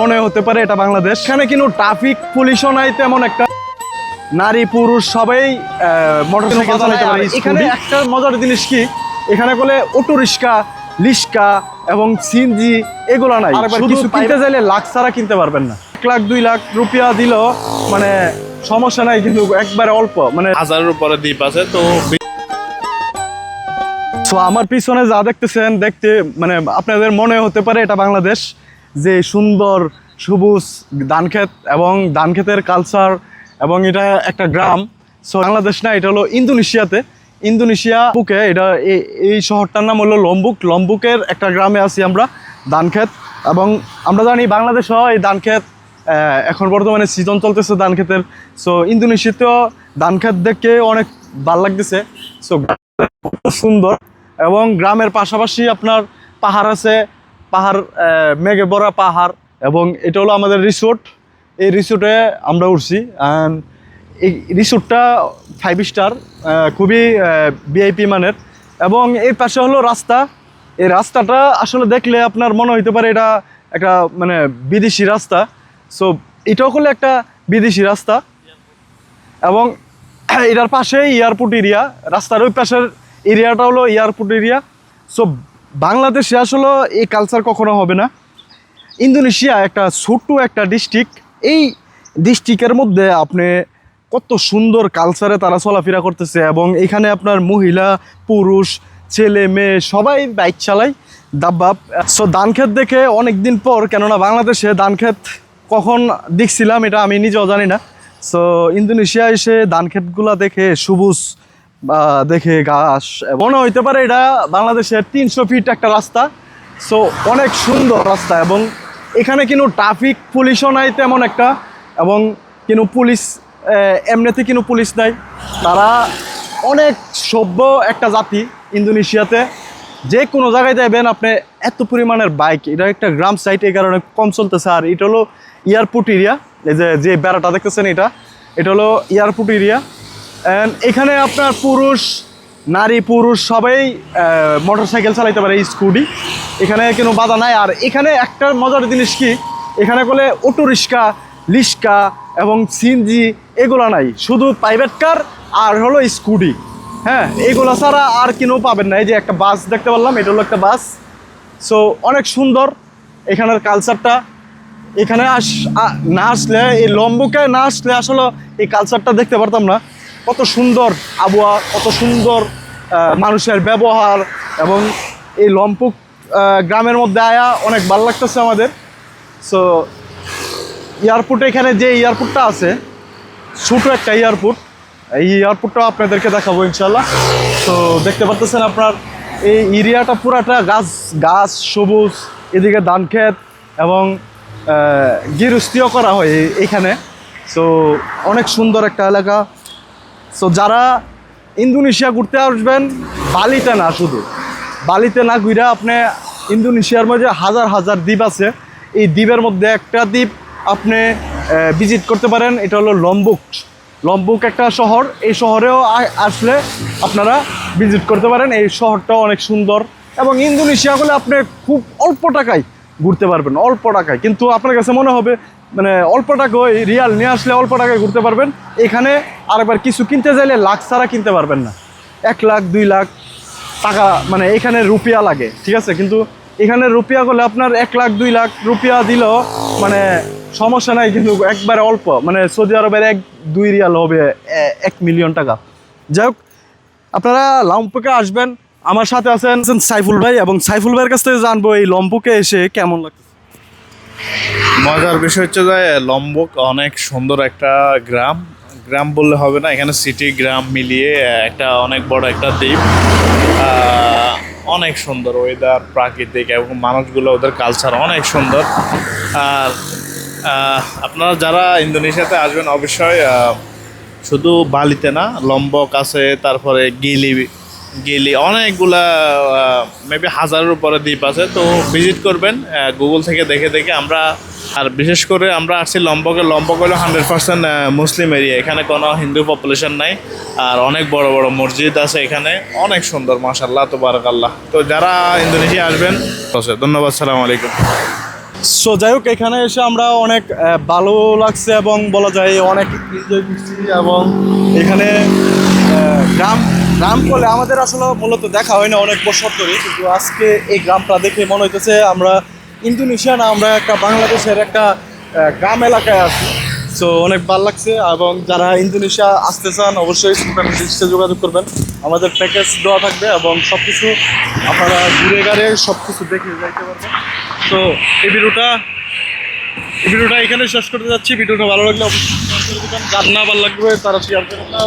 মনে হতে পারে এটা বাংলাদেশ। এখানে কিন্তু ট্রাফিক পুলিশও নাই তেমন একটা, নারী পুরুষ সবাই মোটরসাইকেল চালাতে পারে। এখানে একটা মজার জিনিস কি, এখানে বলে অটো রিক্সা, লিস্কা এবং সিএনজি এগুলো নাই। কিছু কিনতে চাইলে লাখ ছাড়া কিনতে পারবেন না। 1 লাখ 2 লাখ রুপিয়া দিলেও মানে সমস্যা নাই, কিন্তু একবারে অল্প, মানে 1000-এর উপরে দ্বীপ আছে। তো আমার পিছনে যা দেখতেছেন, দেখতে মানে আপনাদের মনে হতে পারে এটা বাংলাদেশ। যে সুন্দর সবুজ ধানক্ষেত এবং ধানক্ষেতের কালচার, এবং এটা একটা গ্রাম। সো বাংলাদেশ না, এটা হলো ইন্দোনেশিয়াতে, ইন্দোনেশিয়া বুকে। এটা এই শহরটার নাম হলো লম্বুক। লম্বুকের একটা গ্রামে আছি আমরা, ধানক্ষেত। এবং আমরা জানি বাংলাদেশও এই ধানক্ষেত এখন বর্তমানে সিজন চলতেছে ধানক্ষেতের। সো ইন্দোনেশিয়াতেও ধানক্ষেত দেখে অনেক ভালো লাগতেছে। সো সুন্দর, এবং গ্রামের পাশাপাশি আপনার পাহাড় আছে, পাহাড় মেঘে ভরা পাহাড়। এবং এটা হলো আমাদের রিসোর্ট। এই রিসোর্টে আমরা উঠছি। এই রিসোর্টটা 5 স্টার, খুবই ভিআইপি মানের। এবং এই পাশে হলো রাস্তা। এই রাস্তাটা আসলে দেখলে আপনার মনে হইতে পারে এটা একটা মানে বিদেশি রাস্তা। সো এটাও হলো একটা বিদেশি রাস্তা। এবং এটার পাশে এয়ারপোর্ট এরিয়া, রাস্তার ওই পাশের এরিয়াটা হলো এয়ারপোর্ট এরিয়া। সো বাংলাদেশে আসলে এই কালচার কখনো হবে না। ইন্দোনেশিয়া একটা ছোট্ট একটা ডিস্ট্রিক্ট। এই ডিস্ট্রিক্টের মধ্যে আপনি কত সুন্দর কালচারে তারা চলাফেরা করতেছে। এবং এখানে আপনার মহিলা পুরুষ ছেলে মেয়ে সবাই বাইক চালায়, দাব্বাব। সো ধানক্ষেত দেখে অনেক দিন পর, কেননা বাংলাদেশে ধানক্ষেত কখন দেখছিলাম এটা আমি নিজেও জানি না। সো ইন্দোনেশিয়া এসে ধানক্ষেতগুলো দেখে সবুজ দেখে ঘাস, মনে হইতে পারে এটা বাংলাদেশের 300 ফিট একটা রাস্তা। সো অনেক সুন্দর রাস্তা। এবং এখানে কিন্তু ট্রাফিক পুলিশও নাই তেমন একটা, এবং কিন্তু পুলিশ এমনিতে কিন্তু পুলিশ নাই। তারা অনেক সভ্য একটা জাতি ইন্দোনেশিয়াতে। যে কোনো জায়গায় যাবেন আপনি, এত পরিমাণের বাইক। এটা একটা গ্রাম সাইট, এই কারণে কম চলতেছে। আর এটা হলো এয়ারপোর্ট এরিয়া। এই যে বেড়াটা দেখতেছেন, এটা হলো এয়ারপোর্ট এরিয়া। অ্যান্ড এখানে আপনার নারী পুরুষ সবাই মোটরসাইকেল চালাতে পারে, স্কুটি। এখানে কোনো বাধা নাই। আর এখানে একটা মজার জিনিস কি, এখানে বলে অটো রিক্সা, লিস্কা এবং সিএনজি এগুলো নাই, শুধু প্রাইভেট কার আর হলো স্কুটি। হ্যাঁ, এইগুলো ছাড়া আর কিনেও পাবেন না। এই যে একটা বাস দেখতে পারলাম, এটা হলো একটা বাস। সো অনেক সুন্দর এখানের কালচারটা। এখানে না আসলে, এই লম্বুকে না আসলে আসলে এই কালচারটা দেখতে পারতাম না। কত সুন্দর আবহাওয়া, কত সুন্দর মানুষের ব্যবহার। এবং এই লম্পুক গ্রামের মধ্যে আয়া অনেক ভালো লাগতেছে আমাদের। সো এয়ারপোর্ট, এখানে যে এয়ারপোর্টটা আছে, ছোটো একটা এয়ারপোর্ট, এই এয়ারপোর্টটা আপনাদেরকে দেখাবো ইনশাল্লাহ। তো দেখতে পাচ্ছেন আপনার এই এরিয়াটা পুরাটা গাছ সবুজ, এদিকে ধানক্ষেত এবং গৃহস্থিও করা হয় এখানে। সো অনেক সুন্দর একটা এলাকা। সো যারা ইন্দোনেশিয়া ঘুরতে আসবেন, বালিতে না, শুধু বালিতে না ঘুরে আপনি ইন্দোনেশিয়ার মধ্যে হাজার হাজার দ্বীপ আছে। এই দ্বীপের মধ্যে একটা দ্বীপ আপনি ভিজিট করতে পারেন, এটা হলো লম্বুক। লম্বুক একটা শহর, এই শহরেও আসলে আপনারা ভিজিট করতে পারেন। এই শহরটাও অনেক সুন্দর। এবং ইন্দোনেশিয়া হলে আপনি খুব অল্প টাকায় ঘুরতে পারবেন, অল্প টাকায়। কিন্তু আপনার কাছে মনে হবে মানে অল্প টাকায় রিয়াল নিয়ে আসলে অল্প টাকায় ঘুরতে পারবেন। এখানে আরেকবার কিছু কিনতে চাইলে লাখ ছাড়া কিনতে পারবেন না। 1 লাখ 2 লাখ টাকা মানে এখানে রুপিয়া লাগে, ঠিক আছে। কিন্তু এখানে রুপিয়া করলে আপনার 1 লাখ 2 লাখ রুপিয়া দিলেও মানে সমস্যা নাই, কিন্তু একবারে অল্প। মানে সৌদি আরবের 1-2 রিয়াল হবে 1 মিলিয়ন টাকা। যাই হোক, আপনারা লম্পুকে আসবেন। আমার সাথে আছেন সাইফুল ভাই, এবং সাইফুল ভাইয়ের কাছ থেকে জানবো এই লম্পুকে এসে কেমন লাগছে। মজার বিষয় হচ্ছে যে লম্বুক অনেক সুন্দর একটা গ্রাম বললে হবে না, এখানে সিটি গ্রাম মিলিয়ে একটা অনেক বড় একটা দ্বীপ। অনেক সুন্দর ওয়েদার, প্রাকৃতিক, এবং মানুষগুলো, ওদের কালচার অনেক সুন্দর। আর আপনারা যারা ইন্দোনেশিয়াতে আসবেন অবশ্যই শুধু বালিতে না, লম্বক আছে, তারপরে গিলি অনেকগুলা মেবি 1000-এর উপরে দ্বীপ আছে। তো ভিজিট করবেন গুগল থেকে দেখে আমরা। আর বিশেষ করে আমরা আসছি লম্বক হলো 100% মুসলিম এরিয়া, এখানে কোনো হিন্দু পপুলেশন নাই। আর অনেক বড় বড় মসজিদ আছে এখানে, অনেক সুন্দর মাশাআল্লাহ তাবারাকাল্লাহ। তো যারা ইন্দোনেশিয়া আসবেন, ধন্যবাদ, সালাম আলাইকুম। সো যাই হোক, এখানে এসে আমরা অনেক ভালো লাগছে এবং বলা যায় অনেক এনজয় করছি। এবং এখানে গ্রাম গ্রাম বলে আমাদের আসলে মূলত দেখা হয় না অনেক বছর ধরে, কিন্তু আজকে এই গ্রামটা দেখে মনে হইতেছে আমরা ইন্দোনেশিয়া না, আমরা একটা বাংলাদেশের একটা গ্রাম এলাকায় আছি। সো অনেক ভালো লাগছে। এবং যারা ইন্দোনেশিয়া আসতে চান অবশ্যই সুলতান বিচে যোগাযোগ করবেন, আমাদের প্যাকেজ দেওয়া থাকবে এবং সব কিছু আপনারা ঘুরে গাড়ে সব কিছু দেখে যাইতে পারবেন। তো এই ভিডিওটা এখানে শেষ করতে যাচ্ছি। ভিডিওটা ভালো লাগলে অবশ্যই শেয়ার করে দেবেন, যার না ভালো লাগবে তারা শেয়ার করবেন না।